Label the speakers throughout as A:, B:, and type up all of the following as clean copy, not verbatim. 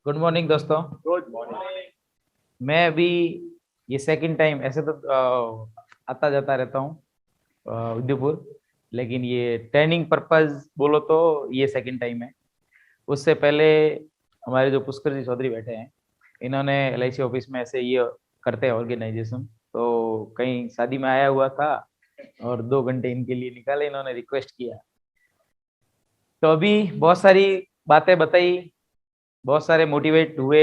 A: Good morning दोस्तों।
B: Good morning.
A: मैं अभी ये सेकंड टाइम ऐसे तो आता जाता रहता हूँ उदयपुर, लेकिन ये ट्रेनिंग पर्पस बोलो तो ये सेकंड टाइम है। उससे पहले हमारे जो पुष्कर जी चौधरी बैठे हैं, इन्होंने LIC ऑफिस में ऐसे ये करते हैं ऑर्गेनाइजेशन, तो कहीं शादी में आया हुआ था और 2 घंटे इनके लिए निकाले, इन्होंने रिक्वेस्ट किया। तो अभी बहुत सारी बातें बताई, बहुत सारे मोटिवेट हुए।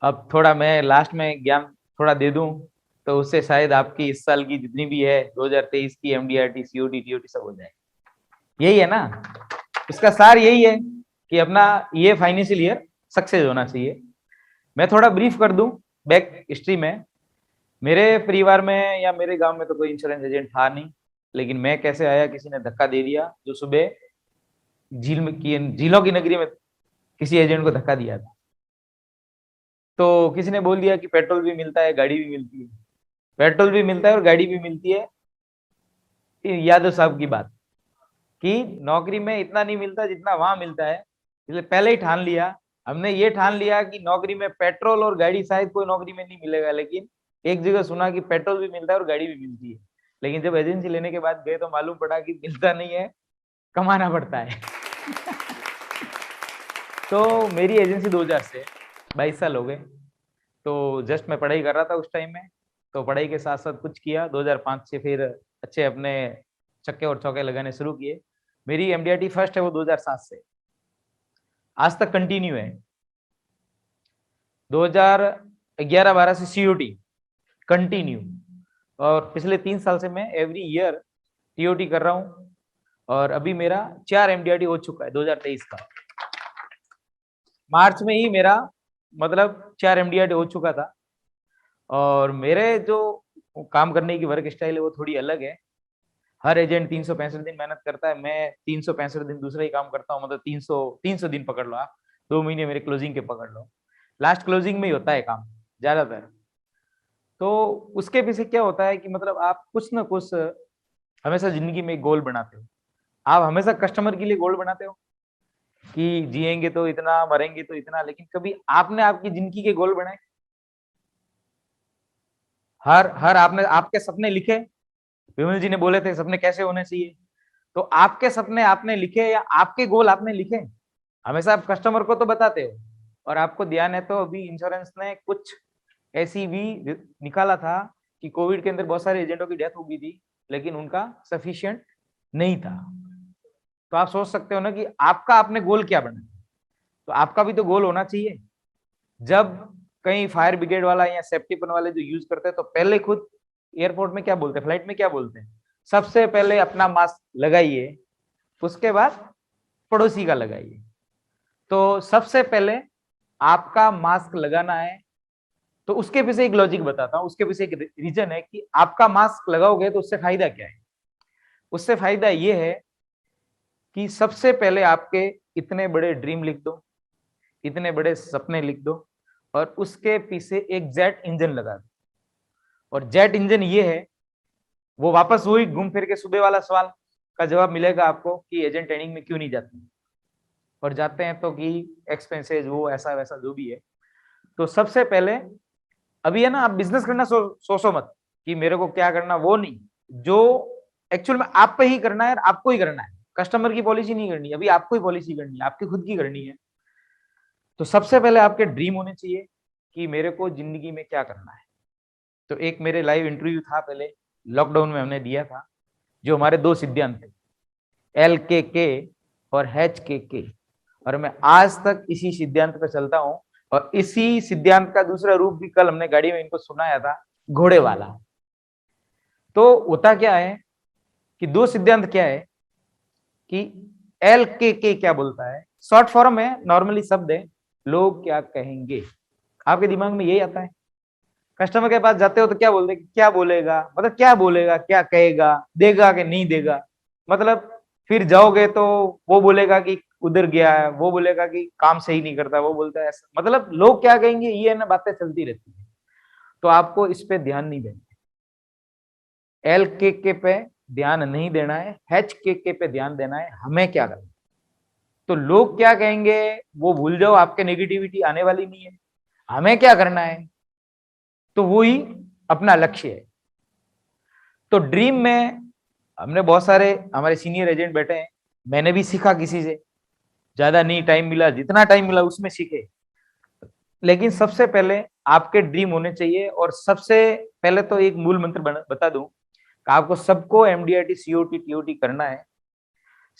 A: अब थोड़ा मैं लास्ट में ज्ञान थोड़ा दे दूं, तो उससे शायद आपकी इस साल की जितनी भी है 2023 की MDRT COT TOT सब हो जाए। यही है ना, इसका सार यही है कि अपना ये फाइनेंशियल ईयर सक्सेस होना चाहिए। मैं थोड़ा ब्रीफ कर दूं बैक हिस्ट्री में। मेरे परिवार में या मेरे गांव में तो कोई इंश्योरेंस एजेंट था नहीं, लेकिन मैं कैसे आया, किसी ने धक्का दे दिया जो सुबह झीलों की नगरी में किसी एजेंट को धक्का दिया था। तो किसी ने बोल दिया कि पेट्रोल भी मिलता है, गाड़ी भी मिलती है। पेट्रोल भी मिलता है और गाड़ी भी मिलती है, यादव साहब की बात, कि नौकरी में इतना नहीं मिलता जितना वहां मिलता है। इसलिए पहले ही ठान लिया, हमने ये ठान लिया कि नौकरी में पेट्रोल और गाड़ी शायद कोई नौकरी में नहीं मिलेगा, लेकिन एक जगह सुना कि पेट्रोल भी मिलता है और गाड़ी भी मिलती है। लेकिन जब एजेंसी लेने के बाद गए तो मालूम पड़ा कि मिलता नहीं है, कमाना पड़ता है। तो मेरी एजेंसी 2000 से 22 साल हो गए। तो जस्ट मैं पढ़ाई कर रहा था उस टाइम में, तो पढ़ाई के साथ साथ कुछ किया। 2005 से फिर अच्छे अपने छक्के और चौके लगाने शुरू किए। मेरी MDRT फर्स्ट है वो 2007 से आज तक कंटिन्यू है। 2011-12 से COT कंटिन्यू, और पिछले 3 साल से मैं एवरी ईयर TOT कर रहा हूँ। और अभी मेरा 4 MDRT हो चुका है 2023 का। मार्च में ही मेरा मतलब 4 MDRT हो चुका था। और मेरे जो काम करने की वर्क स्टाइल है वो थोड़ी अलग है। हर एजेंट 365 दिन मेहनत करता है, मैं 365 दिन दूसरा ही काम करता हूँ। मतलब 300 दिन पकड़ लो आप, 2 महीने मेरे क्लोजिंग के पकड़ लो, लास्ट क्लोजिंग में ही होता है काम ज्यादातर। तो उसके पीछे क्या होता है कि मतलब आप कुछ ना कुछ हमेशा जिंदगी में गोल बनाते हो। आप हमेशा कस्टमर के लिए गोल बनाते हो कि जिएंगे तो इतना, मरेंगे तो इतना, लेकिन कभी आपने आपकी जिंदगी के गोल बनाए? हर हर आपने आपके सपने लिखे? विमल जी ने बोले थे सपने कैसे होने चाहिए, तो आपके सपने आपने लिखे या आपके गोल आपने लिखे? हमेशा आप कस्टमर को तो बताते हो। और आपको ध्यान है तो अभी इंश्योरेंस ने कुछ ऐसी भी निकाला था कि कोविड के अंदर बहुत सारे एजेंटों की डेथ हो गई थी, लेकिन उनका सफिशिएंट नहीं था। तो आप सोच सकते हो ना कि आपका आपने गोल क्या बना। तो आपका भी तो गोल होना चाहिए। जब कहीं फायर ब्रिगेड वाला या सेफ्टी पन वाले जो यूज करते हैं, तो पहले खुद एयरपोर्ट में क्या बोलते हैं, फ्लाइट में क्या बोलते हैं, सबसे पहले अपना मास्क लगाइए, उसके बाद पड़ोसी का लगाइए। तो सबसे पहले आपका मास्क लगाना है। तो उसके पीछे एक लॉजिक बताता हूं, उसके पीछे एक रीजन है कि आपका मास्क लगाओगे तो उससे फायदा क्या है। उससे फायदा ये है कि सबसे पहले आपके इतने बड़े ड्रीम लिख दो, इतने बड़े सपने लिख दो, और उसके पीछे एक जेट इंजन लगा दो। और जेट इंजन ये है, वो वापस वही घूम फिर के सुबह वाला सवाल का जवाब मिलेगा आपको कि एजेंट ट्रेनिंग में क्यों नहीं जाते, और जाते हैं तो कि एक्सपेंसेस वो ऐसा वैसा जो भी है। तो सबसे पहले अभी है ना, आप बिजनेस करना सोचो मत कि मेरे को क्या करना, वो नहीं। जो एक्चुअल में आप पे ही करना है, आपको ही करना है। कस्टमर की पॉलिसी नहीं करनी, अभी आपको ही पॉलिसी करनी है, आपकी खुद की करनी है। तो सबसे पहले आपके ड्रीम होने चाहिए कि मेरे को जिंदगी में क्या करना है। तो एक मेरे लाइव इंटरव्यू था पहले, लॉकडाउन में हमने दिया था। जो हमारे 2 सिद्धांत थे, LKK और HKK, और मैं आज तक इसी सिद्धांत पर चलता हूं। और इसी सिद्धांत का दूसरा रूप भी कल हमने गाड़ी में इनको सुनाया था, घोड़े वाला। तो होता क्या है कि 2 सिद्धांत क्या है कि LKK क्या बोलता है, शॉर्ट फॉर्म है, नॉर्मली शब्द है, लोग क्या कहेंगे। आपके दिमाग में यही आता है। कस्टमर के पास जाते हो तो क्या बोलते हैं, क्या बोलेगा, मतलब क्या बोलेगा, क्या कहेगा, देगा कि नहीं देगा। मतलब फिर जाओगे तो वो बोलेगा कि उधर गया है, वो बोलेगा कि काम सही नहीं करता, वो बोलता है ऐसा। मतलब लोग क्या कहेंगे, ये ना बातें चलती रहती है। तो आपको इस पे ध्यान नहीं देना है, LKK पे ध्यान नहीं देना है, HKK पे ध्यान देना है, हमें क्या करना है। तो लोग क्या कहेंगे वो भूल जाओ, आपके नेगेटिविटी आने वाली नहीं है। हमें क्या करना है, तो वो ही अपना लक्ष्य है। तो ड्रीम में हमने बहुत सारे हमारे सीनियर एजेंट बैठे हैं, मैंने भी सीखा किसी से, ज्यादा नहीं टाइम मिला, जितना टाइम मिला उसमें सीखे। लेकिन सबसे पहले आपके ड्रीम होने चाहिए, और सबसे पहले तो एक मूल मंत्र बता दूं कि आपको सबको एमडीआईटी सीओटी टीओटी करना है।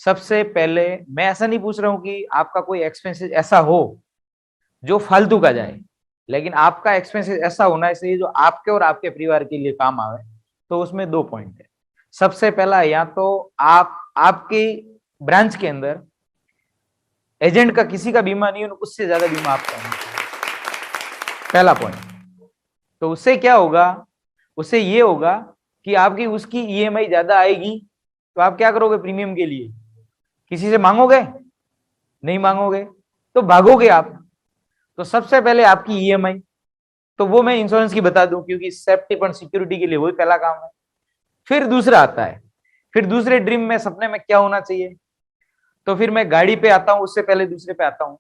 A: सबसे पहले मैं ऐसा नहीं पूछ रहा हूं कि आपका कोई एक्सपेंसेस ऐसा हो जो फालतू का जाए, लेकिन आपका एक्सपेंसेस ऐसा होना चाहिए जो आपके और आपके परिवार के लिए काम आवे। तो उसमें दो पॉइंट है। सबसे पहला, या तो आप आपकी ब्रांच के अंदर एजेंट का किसी का बीमा नहीं हो, उससे ज्यादा बीमा आपका होना चाहिए, पहला पॉइंट। तो उससे क्या होगा, उससे ये होगा कि आपकी उसकी ईएमआई ज्यादा आएगी, तो आप क्या करोगे प्रीमियम के लिए, किसी से मांगोगे, नहीं मांगोगे, तो भागोगे आप। तो सबसे पहले आपकी ईएमआई, तो वो मैं इंश्योरेंस की बता दूं, क्योंकि सेफ्टी पर सिक्योरिटी के लिए वही पहला काम है। फिर दूसरा आता है, फिर दूसरे ड्रीम में सपने में क्या होना चाहिए, तो फिर मैं गाड़ी पे आता हूं, उससे पहले दूसरे पे आता हूं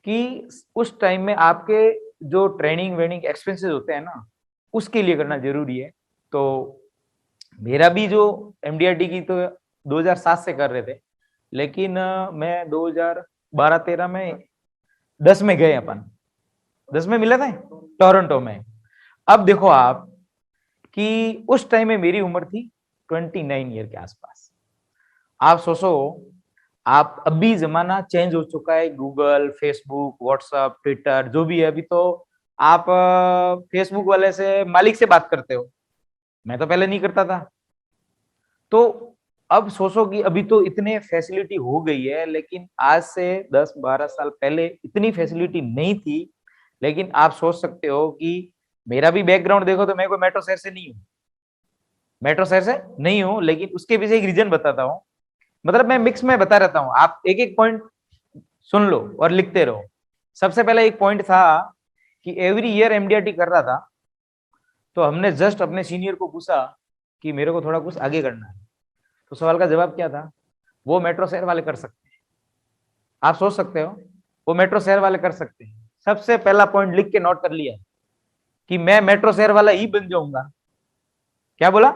A: कि उस टाइम में आपके जो ट्रेनिंग वेनिंग एक्सपेंसेस होते हैं ना, उसके लिए करना जरूरी है। तो मेरा भी जो एमडीआरटी की तो 2007 से कर रहे थे, लेकिन मैं 2012-13 में 10 में गए अपन, 10 में मिला था टोरंटो में। अब देखो आप कि उस टाइम में मेरी उम्र थी 29 ईयर के आसपास। आप सोचो, आप अभी जमाना चेंज हो चुका है, गूगल, फेसबुक, व्हाट्सएप, ट्विटर जो भी है, अभी तो आप फेसबुक वाले से मालिक से बात करते हो, मैं तो पहले नहीं करता था। तो अब सोचो कि अभी तो इतने फैसिलिटी हो गई है, लेकिन आज से 10-12 साल पहले इतनी फैसिलिटी नहीं थी। लेकिन आप सोच सकते हो कि मेरा भी बैकग्राउंड देखो, तो मैं कोई मेट्रो शहर से नहीं हूँ, मेट्रो शहर से नहीं हूँ, लेकिन उसके पीछे एक रीजन बताता हूँ। मतलब मैं मिक्स में बता रहता हूँ, आप एक एक पॉइंट सुन लो और लिखते रहो। सबसे पहले एक पॉइंट था कि एवरी ईयर एमडीआरटी कर रहा था, तो हमने जस्ट अपने सीनियर को पूछा कि मेरे को थोड़ा कुछ आगे करना है। तो सवाल का जवाब क्या था, वो मेट्रो शहर वाले कर सकते हैं। आप सोच सकते हो, वो मेट्रो शहर वाले कर सकते हैं। सबसे पहला पॉइंट लिख के नोट कर लिया कि मैं मेट्रो शहर वाला ही बन जाऊंगा। क्या बोला,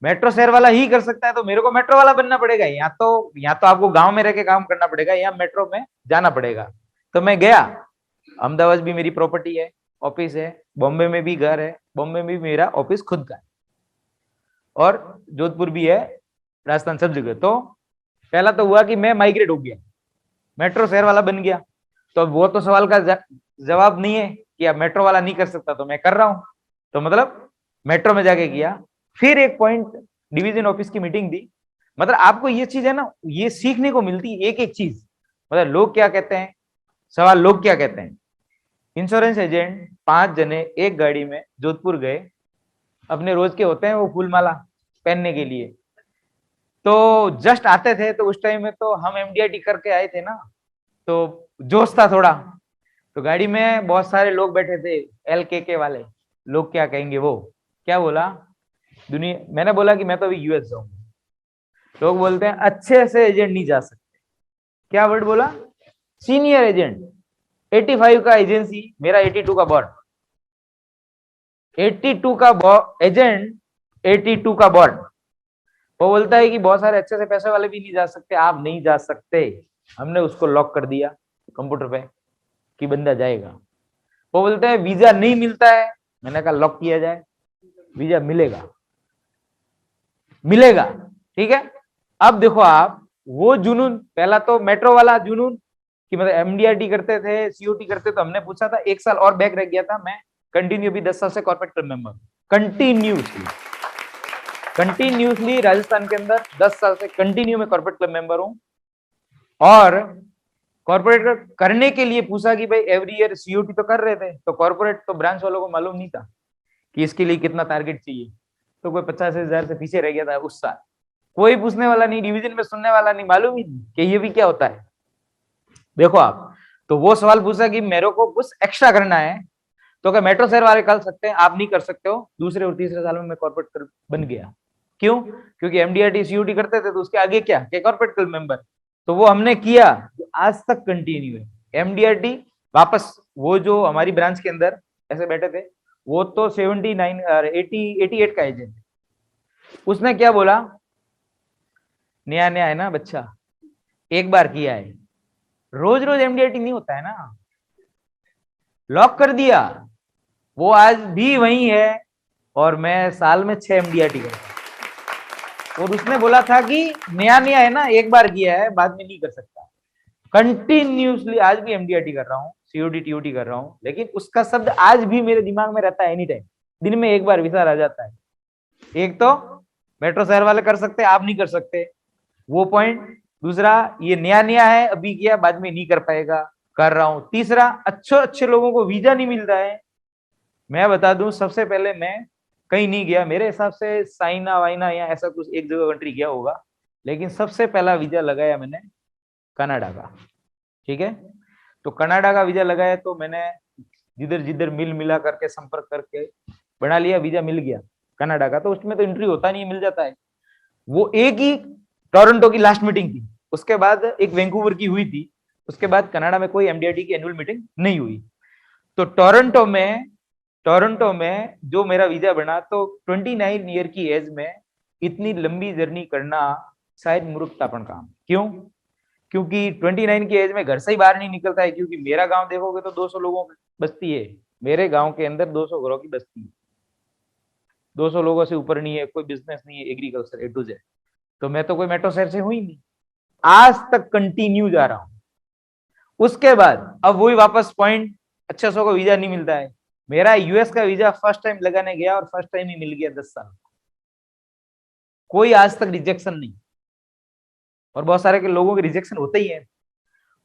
A: मेट्रो शहर वाला ही कर सकता है, तो मेरे को मेट्रो वाला बनना पड़ेगा, या तो आपको गांव में रह के काम करना पड़ेगा, या मेट्रो में जाना पड़ेगा। तो मैं गया, अहमदाबाद भी मेरी प्रॉपर्टी है, ऑफिस है, बॉम्बे में भी घर है, बॉम्बे में भी मेरा ऑफिस खुद का है, और जोधपुर भी है, राजस्थान, सब जगह। तो पहला तो हुआ कि मैं माइग्रेट हो गया, मेट्रो शहर वाला बन गया। तो वो तो सवाल का जवाब नहीं है कि अब मेट्रो वाला नहीं कर सकता, तो मैं कर रहा हूं, तो मतलब मेट्रो में जाके किया। फिर एक पॉइंट, डिवीजन ऑफिस की मीटिंग दी। मतलब आपको ये चीज है ना, ये सीखने को मिलती है एक एक चीज। मतलब लोग क्या कहते हैं, सवाल लोग क्या कहते हैं। इंश्योरेंस एजेंट 5 जने एक गाड़ी में जोधपुर गए, अपने रोज के होते हैं वो फूलमाला पहनने के लिए। तो जस्ट आते थे, तो उस टाइम में तो हम एमडीआईटी करके आए थे ना, तो जोश था थोड़ा। तो गाड़ी में बहुत सारे लोग बैठे थे, एल के वाले। लोग क्या कहेंगे, वो क्या बोला, दुनिया, मैंने बोला कि मैं तो अभी यूएस जाऊंगा। लोग बोलते हैं अच्छे से एजेंट नहीं जा सकते। क्या वर्ड बोला, सीनियर एजेंट, 85 का एजेंसी, मेरा 82 का बॉर्ड, 82 का एजेंट, 82 का बॉर्ड। वो बोलता है कि बहुत सारे अच्छे से पैसे वाले भी नहीं जा सकते, आप नहीं जा सकते। हमने उसको लॉक कर दिया कंप्यूटर पे कि बंदा जाएगा। वो बोलते हैं वीजा नहीं मिलता है, मैंने कहा लॉक किया जाए, वीजा मिलेगा, मिलेगा, ठीक है। अब देखो आप, वो जुनून, पहला तो मेट्रो वाला जुनून कि मतलब एमडीआरटी करते थे, सीओटी करते, तो हमने पूछा था, एक साल और बैक रह गया था। मैं कंटिन्यू भी 10 साल से corporate club member, continuously Rajasthan के अंदर 10 साल से कंटिन्यू में कॉर्पोरेट क्लब मेंबर हूं। और कॉर्पोरेट करने के लिए पूछा कि भाई एवरी ईयर सीओटी तो कर रहे थे, तो कॉर्पोरेट तो ब्रांच वालों को मालूम नहीं था कि इसके लिए कितना टारगेट चाहिए, तो कोई 50,000 से पीछे रह गया था उस साल। कोई पूछने वाला नहीं, डिवीजन में सुनने वाला नहीं, मालूम ही नहीं कि ये भी क्या होता है। देखो आप, तो वो सवाल पूछा कि मेरे को कुछ एक्स्ट्रा करना है, तो क्या मेट्रो शहर वाले कर सकते हैं, आप नहीं कर सकते हो। दूसरे और तीसरे साल में मैं कॉर्पोरेट बन गया। क्यों, क्योंकि एमडीआरटी सीयूटी करते थे, तो उसके आगे क्या, कॉर्पोरेट क्लब मेंबर। तो वो हमने किया, जो आज तक कंटिन्यू है। एमडीआरटी वापस, वो जो हमारी ब्रांच के अंदर ऐसे बैठे थे, वो तो 79 88 का एजेंट, उसने क्या बोला, नया नया है ना बच्चा, एक बार किया है, रोज रोज एमडीआरटी नहीं होता है ना, लॉक कर दिया। वो आज भी वही है, और मैं साल में 6 एमडीआरटी करता हूं। और उसने बोला था कि नया नया है ना, एक बार किया है, बाद में नहीं कर सकता। कंटिन्यूसली आज भी एमडीआरटी कर रहा हूँ, सीओडी टीओटी कर रहा हूँ, लेकिन उसका शब्द आज भी मेरे दिमाग में रहता है एनी टाइम। दिन में एक बार विचार आ जाता है। एक तो मेट्रो शहर वाले कर सकते, आप नहीं कर सकते, वो पॉइंट। दूसरा, ये नया नया है, अभी किया, बाद में नहीं कर पाएगा, कर रहा हूं। तीसरा, अच्छे अच्छे लोगों को वीजा नहीं मिल रहा है। मैं बता दूं, सबसे पहले मैं कहीं नहीं गया, मेरे हिसाब से चाइना वाइना या ऐसा कुछ एक जगह कंट्री गया होगा, लेकिन सबसे पहला वीजा लगाया मैंने कनाडा का। ठीक है, तो कनाडा का वीजा लगाया, तो मैंने जिधर जिधर मिला करके संपर्क करके बना लिया, वीजा मिल गया कनाडा का। तो उसमें तो एंट्री होता नहीं, मिल जाता है। वो एक ही टोरंटो की लास्ट मीटिंग थी, उसके बाद एक वैंकूवर की हुई थी, उसके बाद कनाडा में कोई एमडीआरटी की एनुअल मीटिंग नहीं हुई। तो टोरंटो में जो मेरा वीजा बना, तो 29 ईयर की एज में इतनी लंबी जर्नी करना शायद मूर्खतापन काम। क्यों? क्योंकि 29 की एज में घर से ही बाहर नहीं निकलता है, क्योंकि मेरा गांव देखोगे तो 200 लोगों की बस्ती है, मेरे गांव के अंदर 200 घरों की बस्ती है, 200 लोगों से ऊपर नहीं है, कोई बिजनेस नहीं है, एग्रीकल्चर ए टू जेड। तो मैं तो कोई मेट्रो शहर से हूं ही नहीं, आज तक कंटिन्यू जा रहा हूं। उसके बाद अब वही वापस पॉइंट, अच्छे सौ को वीजा नहीं मिलता है। मेरा यूएस का वीजा फर्स्ट टाइम लगाने गया और फर्स्ट टाइम ही मिल गया, 10 साल, कोई आज तक रिजेक्शन नहीं। और बहुत सारे के लोगों के रिजेक्शन होते ही है।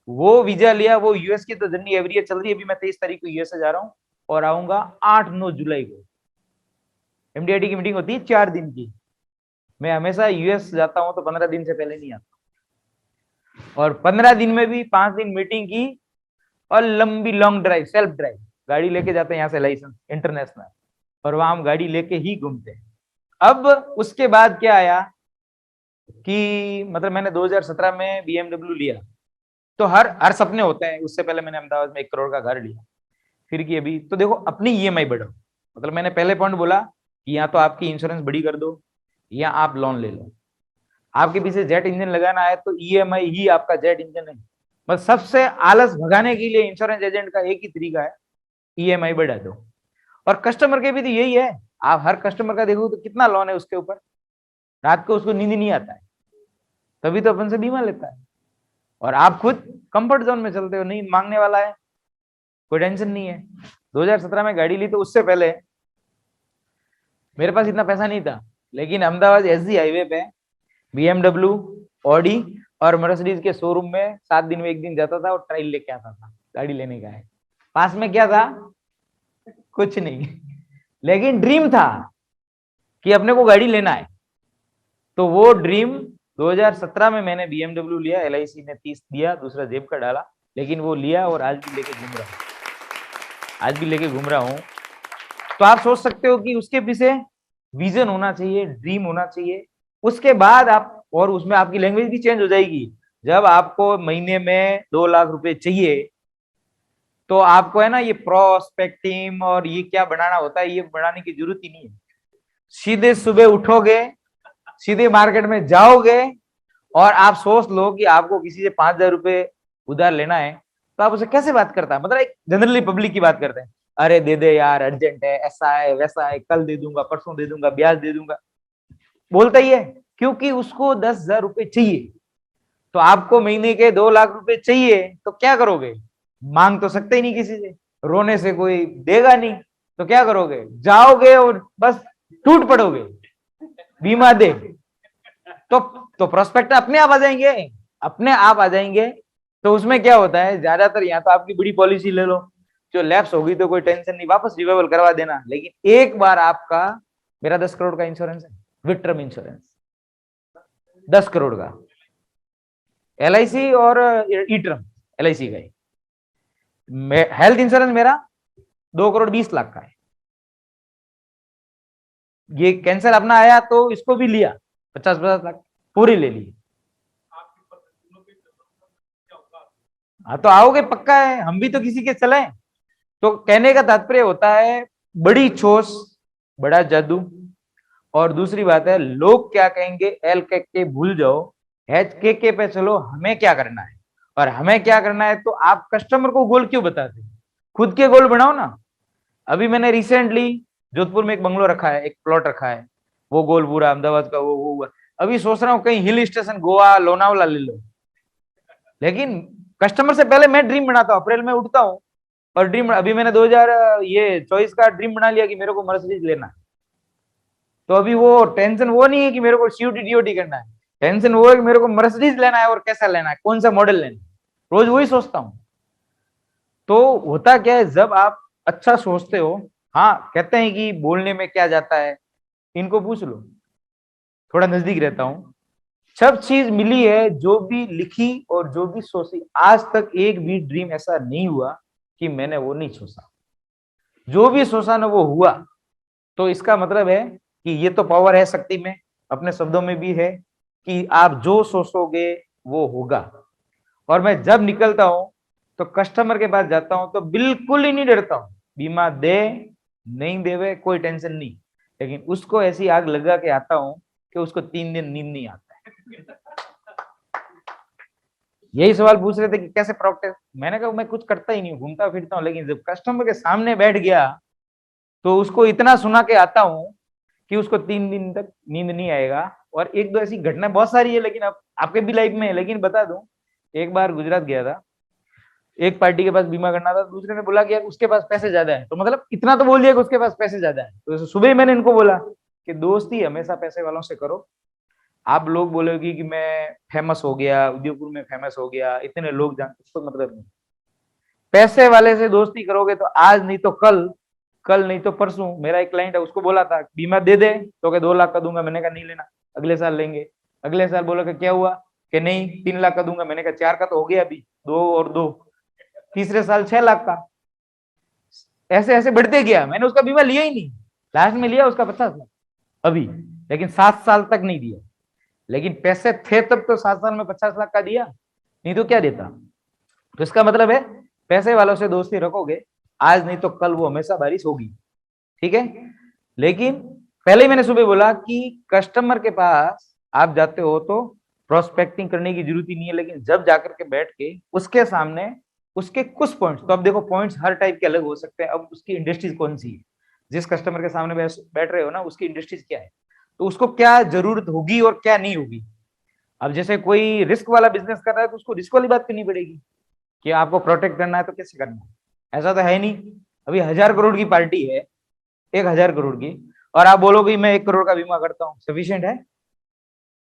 A: वो वीजा लिया, वो यूएस की तो जर्नी एवरी ईयर चल रही है। अभी मैं 23 तारीख को यूएस से जा रहा हूँ और आऊंगा 8-9 जुलाई को। एमडीआईटी की मीटिंग होती है 4 दिन की। मैं हमेशा यूएस जाता हूँ तो 15 दिन से पहले नहीं आता, और 15 दिन में भी 5 दिन मीटिंग की, और लंबी लॉन्ग ड्राइव, सेल्फ ड्राइव, गाड़ी लेके जाते हैं यहाँ से लाइसेंस इंटरनेशनल, और वहां हम गाड़ी लेके ही घूमते हैं। अब उसके बाद क्या आया कि मतलब मैंने 2017 में बीएमडब्ल्यू लिया। तो हर हर सपने होते हैं। उससे पहले मैंने अहमदाबाद में 1 करोड़ का घर लिया, फिर की अभी तो देखो अपनी ईएमआई बढ़ाओ। मतलब मैंने पहले पॉइंट बोला कि या तो आपकी इंश्योरेंस बड़ी कर दो, या आप लोन ले लो। आपके पीछे जेट इंजन लगाना है तो ईएमआई ही आपका जेट इंजन है। बस सबसे आलस भगाने के लिए इंश्योरेंस एजेंट का एक ही तरीका है, ईएमआई बढ़ा दो। और कस्टमर के भी तो यही है। आप हर कस्टमर का देखो तो कितना लोन है उसके ऊपर, रात को उसको नींद नहीं आता है, तभी तो अपन से बीमा लेता है। और आप खुद कंफर्ट जोन में चलते हो, नहीं मांगने वाला है, कोई टेंशन नहीं है। 2017 में गाड़ी ली, तो उससे पहले मेरे पास इतना पैसा नहीं था, लेकिन अहमदाबाद एसजी हाईवे पे बीएमडब्ल्यू, ऑडी और मर्सिडीज के शोरूम में 7 दिन में 1 दिन जाता था और ट्रायल लेके आता था। गाड़ी लेने का है, पास में क्या था, कुछ नहीं, लेकिन ड्रीम था कि अपने को गाड़ी लेना है। तो वो ड्रीम 2017 में मैंने बीएमडब्ल्यू लिया, एलआईसी ने 30 दिया, दूसरा जेब का डाला, लेकिन वो लिया और आज भी लेके घूम रहा हूं, आज भी लेके घूम रहा हूं। तो आप सोच सकते हो कि उसके पीछे विजन होना चाहिए, ड्रीम होना चाहिए। उसके बाद आप, और उसमें आपकी लैंग्वेज भी चेंज हो जाएगी। जब आपको महीने में 2 लाख रुपए चाहिए, तो आपको है ना ये प्रोस्पेक्टिंग और ये क्या बनाना होता है, ये बनाने की जरूरत ही नहीं है। सीधे सुबह उठोगे, सीधे मार्केट में जाओगे, और आप सोच लो कि आपको किसी से 5,000 रुपए उधार लेना है, तो आप उसे कैसे बात करता है, मतलब एक जनरली पब्लिक की बात करते हैं, अरे दे दे यार, अर्जेंट है, ऐसा है वैसा है, कल दे दूंगा, परसों दे दूंगा, ब्याज दे दूंगा, बोलता ही है। क्योंकि उसको 10,000 रुपए चाहिए। तो आपको महीने के 2 लाख रुपए चाहिए, तो क्या करोगे? मांग तो सकते ही नहीं किसी से, रोने से कोई देगा नहीं, तो क्या करोगे? जाओगे और बस टूट पड़ोगे, बीमा दे। तो प्रोस्पेक्ट अपने आप आ जाएंगे, अपने आप आ जाएंगे। तो उसमें क्या होता है, ज्यादातर यहाँ तो आपकी बड़ी पॉलिसी ले लो, जो लैप्स होगी तो कोई टेंशन नहीं, वापस रिवाइवल करवा देना। लेकिन एक बार आपका, मेरा 10 करोड़ का इंश्योरेंस है, विद टर्म इंश्योरेंस, 10 करोड़ का, एलआईसी और ई टर्म, एलआईसी का ही। हेल्थ इंश्योरेंस मेरा 2 करोड़ 20 लाख का है। ये कैंसर अपना आया तो इसको भी लिया, 50-50 लाख पूरी ले ली। हाँ तो आओगे पक्का है, हम भी तो किसी के चले। तो कहने का तात्पर्य होता है बड़ी चोस बड़ा जादू, और दूसरी बात है लोग क्या कहेंगे एल के भूल जाओ, एच के पे चलो, हमें क्या करना है। और हमें क्या करना है तो आप कस्टमर को गोल क्यों बताते, खुद के गोल बनाओ ना। अभी मैंने रिसेंटली जोधपुर में एक बंगलो रखा है, एक प्लॉट रखा है, वो गोल पूरा अहमदाबाद का वो हुआ। अभी सोच रहा हूँ कहीं हिल स्टेशन गोवा लोनावला ले लो, लेकिन कस्टमर से पहले मैं ड्रीम बनाता हूँ, अप्रैल में उठता हूँ और ड्रीम, अभी मैंने 2024 का ड्रीम बना लिया कि मेरे को मर्सिडीज लेना है। तो अभी वो टेंशन वो नहीं है कि मेरे को सीयूटी डीओटी करना है, टेंशन वो है कि मेरे को मर्सिडीज लेना है और कैसा लेना है, कौन सा मॉडल लेना है, रोज वही सोचता हूँ। तो होता क्या है जब आप अच्छा सोचते हो, हाँ कहते हैं कि बोलने में क्या जाता है, इनको पूछ लो, थोड़ा नजदीक रहता हूँ। सब चीज मिली है, जो भी लिखी और जो भी सोची, आज तक एक भी ड्रीम ऐसा नहीं हुआ कि मैंने वो नहीं सोचा, जो भी सोचा ना वो हुआ। तो इसका मतलब है कि ये तो पावर है शक्ति में, अपने शब्दों में भी है कि आप जो सोचोगे वो होगा। और मैं जब निकलता हूं तो कस्टमर के पास जाता हूं तो बिल्कुल ही नहीं डरता हूं, बीमा दे नहीं देवे कोई टेंशन नहीं, लेकिन उसको ऐसी आग लगा के आता हूं कि उसको 3 दिन नींद नहीं आता है। यही सवाल पूछ रहे थे कि कैसे प्रॉफिट, मैंने कहा मैं कुछ करता ही नहीं, घूमता फिरता हूँ, लेकिन जब कस्टमर के सामने बैठ गया तो उसको इतना सुना के आता हूँ कि उसको 3 दिन तक नींद नहीं आएगा। और एक दो ऐसी घटना बहुत सारी है, लेकिन अब आपके भी लाइफ में है, लेकिन बता दूं, एक बार गुजरात गया था, एक पार्टी के पास बीमा करना था, दूसरे ने बोला कि यार उसके पास पैसे ज्यादा है, तो मतलब इतना तो बोल दिया कि उसके पास पैसे ज्यादा है। तो सुबह ही मैंने इनको बोला कि दोस्ती हमेशा पैसे वालों से करो। आप लोग बोलोगे कि मैं फेमस हो गया, उदयपुर में फेमस हो गया, इतने लोग जानते, उसको मतलब नहीं। पैसे वाले से दोस्ती करोगे तो आज नहीं तो कल, कल नहीं तो परसों। मेरा एक क्लाइंट है, उसको बोला था बीमा दे दे, तो क्या 2 लाख का दूंगा, मैंने कहा नहीं लेना, अगले साल लेंगे। अगले साल बोला कि क्या हुआ, कि नहीं 3 लाख का दूंगा, मैंने कहा 4 का तो हो गया अभी, 2 और 2, तीसरे साल 6 लाख का। ऐसे ऐसे बढ़ते गया, मैंने उसका बीमा लिया ही नहीं, लास्ट में लिया उसका 50 लाख अभी, लेकिन 7 साल तक नहीं दिया। लेकिन पैसे थे तब तो 7 साल में 50 लाख का दिया, नहीं तो क्या देता। तो इसका मतलब है पैसे वालों से दोस्ती रखोगे, आज नहीं तो कल वो हमेशा बारिश होगी, ठीक है। लेकिन पहले ही मैंने सुबह बोला कि कस्टमर के पास आप जाते हो तो प्रोस्पेक्टिंग करने की जरूरत ही नहीं है, लेकिन जब जाकर के बैठ के उसके सामने उसके कुछ पॉइंट्स, तो अब देखो पॉइंट्स हर टाइप के अलग हो सकते हैं, अब उसकी इंडस्ट्रीज कौन सी है, जिस कस्टमर के सामने बैठ रहे हो ना उसकी इंडस्ट्रीज क्या है, तो उसको क्या जरूरत होगी और क्या नहीं होगी। अब जैसे कोई रिस्क वाला बिजनेस कर रहा है तो उसको रिस्क वाली बात करनी पड़ेगी कि आपको प्रोटेक्ट करना है तो कैसे करना है, ऐसा तो है नहीं। अभी 1000 करोड़ की पार्टी है, 1000 करोड़ की, और आप बोलोगे मैं 1 करोड़ का बीमा करता हूँ, सफिशियंट है?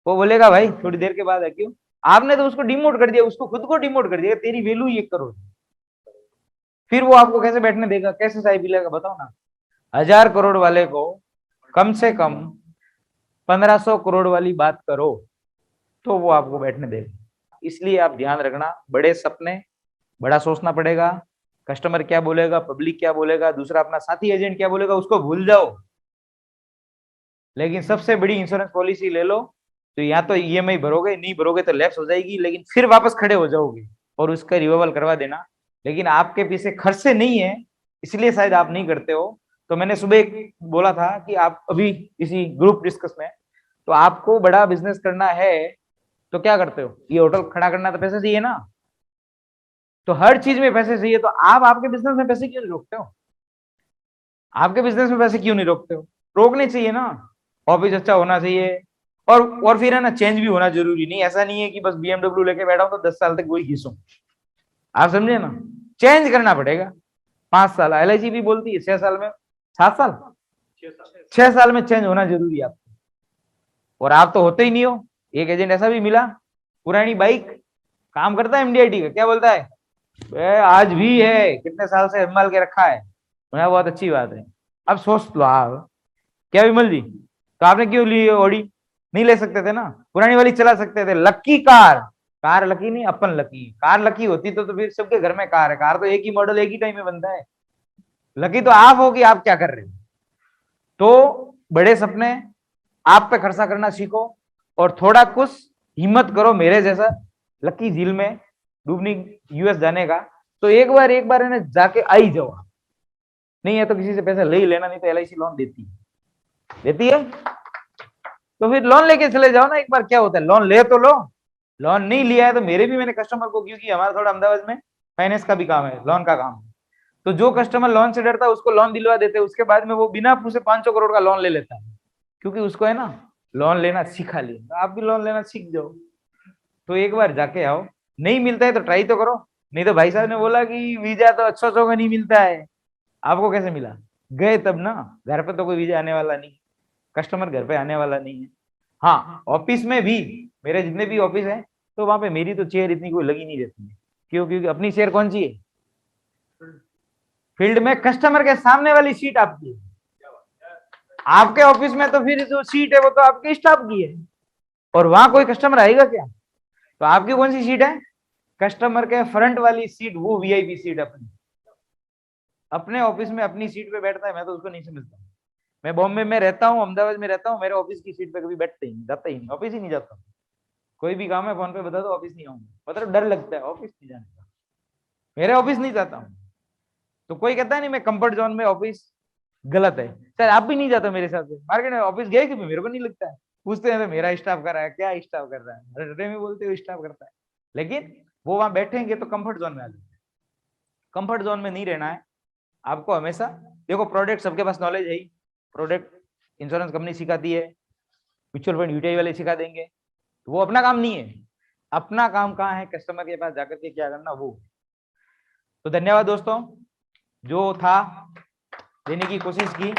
A: वो बोलेगा भाई थोड़ी देर के बाद है, क्यों? आपने तो उसको डिमोट कर दिया, उसको खुद को डिमोट कर दिया, तेरी वैल्यू ही 1 करोड़। फिर वो आपको कैसे बैठने देगा, कैसे चाय पिलेगा, बताओ ना। 1000 करोड़ वाले को कम से कम 1500 करोड़ वाली बात करो तो वो आपको बैठने देगा। इसलिए आप ध्यान रखना, बड़े सपने, बड़ा सोचना पड़ेगा। कस्टमर क्या बोलेगा, पब्लिक क्या बोलेगा, दूसरा अपना साथी एजेंट क्या बोलेगा, उसको भूल जाओ। लेकिन सबसे बड़ी इंश्योरेंस पॉलिसी ले लो, तो या तो ईएमआई भरोगे, नहीं भरोगे तो लैप्स हो जाएगी, लेकिन फिर वापस खड़े हो जाओगे और उसका रिवॉल्व करवा देना। लेकिन आपके पीछे खर्चे नहीं है, इसलिए शायद आप नहीं करते हो। तो मैंने सुबह एक बोला था कि आप अभी इसी ग्रुप डिस्कस में, तो आपको बड़ा बिजनेस करना है तो क्या करते हो, ये होटल खड़ा करना तो पैसे चाहिए ना, तो हर चीज में पैसे चाहिए, तो आप आपके बिजनेस में पैसे क्यों नहीं रोकते हो, आपके बिजनेस में पैसे क्यों नहीं रोकते हो? रोकने चाहिए ना। ऑफिस अच्छा होना चाहिए, और फिर है ना चेंज भी होना जरूरी नहीं, ऐसा नहीं है कि बस बीएमडब्ल्यू लेके बैठा हूं तो 10 साल तक वही घिसूं, आप समझे ना। चेंज करना पड़ेगा। 5 साल एलआईसी भी बोलती है, 6 साल में, 7 साल, 6 साल में चेंज होना जरूरी है आपको, और आप तो होते ही नहीं हो। एक एजेंट ऐसा भी मिला, पुरानी बाइक, काम करता है एमडीआईटी का, क्या बोलता है आज भी है, कितने साल से संभाल के रखा है, बहुत अच्छी बात है। अब सोच लो आप, क्या विमल जी, तो आपने क्यों ली ऑडी, नहीं ले सकते थे ना, पुरानी वाली चला सकते थे। लकी कार, कार लकी नहीं अपन लकी, कार लकी होती तो फिर सबके घर में कार है, कार तो एक ही मॉडल एक ही टाइम में बनता है, लकी तो आप हो कि आप क्या कर रहे हो। तो बड़े सपने, आप पे खर्चा करना सीखो, और थोड़ा कुछ हिम्मत करो मेरे जैसा लकी झील में डूबनी यूएस जाने का, तो एक बार है ना जाके आ ही जाओ। नहीं है तो किसी से पैसा ले ही लेना, नहीं तो एलआईसी लोन देती है। तो फिर लोन लेके चले जाओ ना एक बार, क्या होता है, लोन ले तो लो। लोन नहीं लिया है तो मेरे भी, मैंने कस्टमर को, क्योंकि हमारा थोड़ा अहमदाबाद में फाइनेंस का भी काम है, लोन का काम है, तो जो कस्टमर लोन से डरता है उसको लोन दिलवा देते हैं, उसके बाद में वो बिना पूछे 500 करोड़ का लोन ले लेता है, क्योंकि उसको है ना लोन लेना सिखा लिया। तो आप भी लोन लेना सीख जाओ। तो एक बार जाके आओ, नहीं मिलता है तो ट्राई तो करो। नहीं तो भाई साहब ने बोला कि वीजा तो 800 का नहीं मिलता है, आपको कैसे मिला? गए तब ना, घर पे तो कोई वीजा आने वाला नहीं, कस्टमर घर पे आने वाला नहीं है। हाँ, ऑफिस में भी मेरे जितने भी ऑफिस है, तो वहां पे मेरी तो चेयर इतनी कोई लगी नहीं रहती है। क्यों? क्योंकि अपनी चेयर कौन सी है? फील्ड में कस्टमर के सामने वाली सीट आपकी है। आपके ऑफिस में तो फिर जो सीट है वो तो आपके स्टाफ की है, और वहां कोई कस्टमर आएगा क्या? तो आपकी कौन सी सीट है? कस्टमर के फ्रंट वाली सीट, वो वीआईपी सीट अपनी। अपने ऑफिस में अपनी सीट पे बैठता है, मैं तो उसको नहीं समझता। मैं बॉम्बे में रहता हूँ, अहमदाबाद में रहता हूँ, मेरे ऑफिस की सीट पे कभी बैठते ही नहीं, जाता ही नहीं, ऑफिस ही नहीं जाता। कोई भी काम है फोन पे बता दो, ऑफिस नहीं आऊंगा, मतलब डर लगता है ऑफिस नहीं जाने का, मेरे ऑफिस नहीं जाता हूँ। तो कोई कहता है नहीं मैं कंफर्ट जोन में ऑफिस, गलत है। सर आप भी नहीं जाते मेरे साथ से मार्केट में, ऑफिस गए कि मेरे को नहीं लगता है। पूछते हैं तो मेरा स्टाफ कर रहा है, क्या स्टाफ कर रहा है, रटे में बोलते हो स्टाफ करता है। लेकिन वो वहां बैठेंगे तो कंफर्ट जोन में आ जाते हैं। कंफर्ट जोन में नहीं रहना है आपको हमेशा। देखो प्रोडक्ट सबके पास नॉलेज है ही, प्रोडक्ट इंश्योरेंस कंपनी सिखाती है, म्यूचुअल फंड यूटीआई वाले सिखा देंगे, तो वो अपना काम नहीं है। अपना काम कहाँ है? कस्टमर के पास जाकर के क्या करना, वो। तो धन्यवाद दोस्तों, जो था देने की कोशिश की।